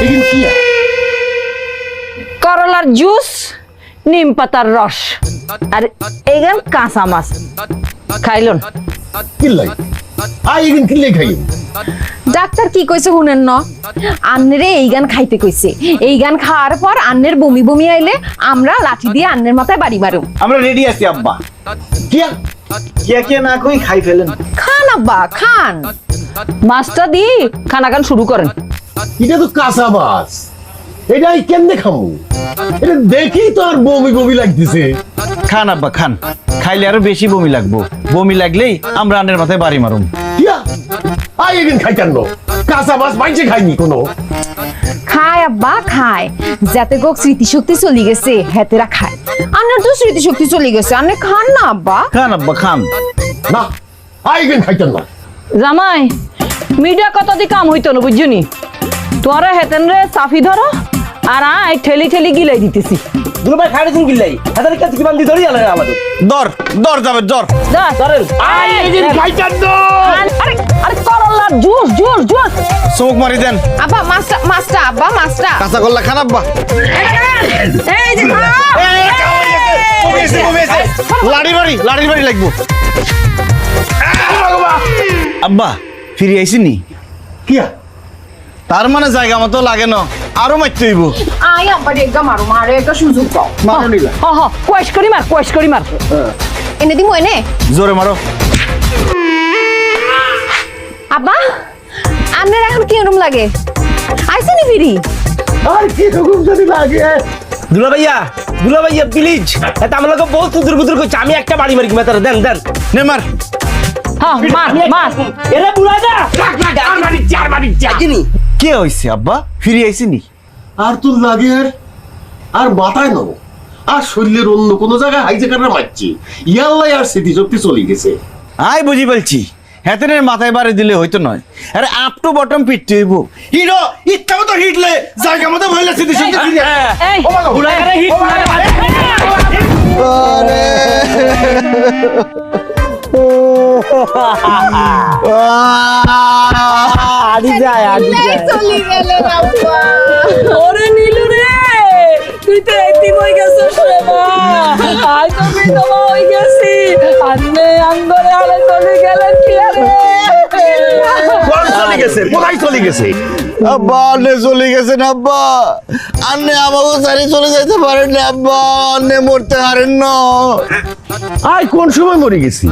এখানে কি করলার জুস, নিম পাতার রস, আর এইখান কাঁচা মাছ খাইলন। কিল্লাই এখানে কিল্লাই খাই ডাক্তার কি কইছে শুনেন ন, আন্নেরে এই গান খাইতে কইছে। এই গান খাওয়ার পর আন্নের বমি বমি আইলে আমরা লাঠি দিয়ে আন্নের মাথায় বাড়ি মারুম। আমরা রেডি আছি আব্বা। কিয়া কিয়া কিয়া না কই খাই ফেলেন। খান আব্বা খান। মাছটা দি খানা খান শুরু করেন। এটা তো কাঁচা মাছ, এটাই কেমনে খামু? এটা দেখি তো আর বমি বমি লাগতেছে। খান আব্বা খান, খাইলে আরো বেশি বমি লাগবো। বমি লাগলেই আমরা আন্নের মাথায় বাড়ি মারুম। কিয়া এখানে খাই কেন? কাঁচা মাছ বাইচে খাইনি কোনো। খায় আব্বা খায়, যাতে গোক স্মৃতিশক্তি চলে গেছে হেতেরা খায়। আন্নের তো স্মৃতিশক্তি চলে গেছে, আন্নে খান না আব্বা। খান আব্বা খান। না এখানে খাইতেন না। জামাই মিডিয়া কত দি কাম হইতো না বুঝছনি। তোরা হেতেন রে চাফি ধরো আর আয় ঠেলি ঠেলি গিলাই দিতেছি। দুলো ভাই খাইলে তুমি গিলাই হাতার কাছে কি বান্ধি ধরি আলে আমাদের দর দর যাবে দর যা ধরেন। এখানে খাইতেন না। আরে আরে করলার জুস জুস জুস। চোখ মারি দেন আব্বা মাছটা মাছটা আব্বা মাছটা। কাঁচা করলা খান আব্বা। এই যে লাড়ির বাড়ি লাগবো। আব্বা ফিরে আইসিনি? কিয়া তার মানে জায়গা মতো লাগে না, আরো মারতে হইব। আই আব্বা রেগা মারো মারে একটা সুযোগ দাও। মারো নিলা হ হ কোয়েশ করি মার কোয়েশ করি মার। এনে দিমু এনে। জোরে মারো। আব্বা আন্নের এখন কি রুম লাগে? আইছেনি ফিরি? আর কি রকম যদি লাগে। দুলো ভাইয়া প্লিজ এটা আমার লোক বহুত দুদুর বুদুর করছে। আমি একটা বাড়ি মারি কি মাতার দেন দেন নে মার। হ্যাঁ মার মার। এরা বুড়া না চার বাড়ি চিনি কে হইছে আব্বা? ফিরে আইসিনি? আর তোর লাগে আর মাথায় নব আর শরীরের অন্য কোনো জায়গায় হাইজেকাররা মারছে। ইয়াল্লাই আর স্মৃতিশক্তি চলে গেছে। আই বুঝি বলছি, হেতেনের মাথায় বাড়ি দিলে হয়তো নয়, আরে আপ টু বটম পিটতে হইব। হিরো ইচ্ছা মতো হিটলে জায়গা মতো ভইলে স্মৃতিশক্তি ফিরে আসে। এই বুড়া করে হিট আদি যায় চলি গেলে আব্বা। ওরে নীলু রে তুই তো এতিম হয়ে গেছিস রে মা। আজ তো বিধবা হয়ে গেছি। আন্নে আঙ্গরে আলে চলে গেলেন কি আরে। কোন চলে গেছে? কোথায় চলে গেছে? আব্বা আন্নে চলে গেছেন আব্বা। আন্নে আমাকে সারি চলে যাইতে পারেন না আব্বা। আন্নে মরতে পারেন না। কোন সময় মরে গেছি?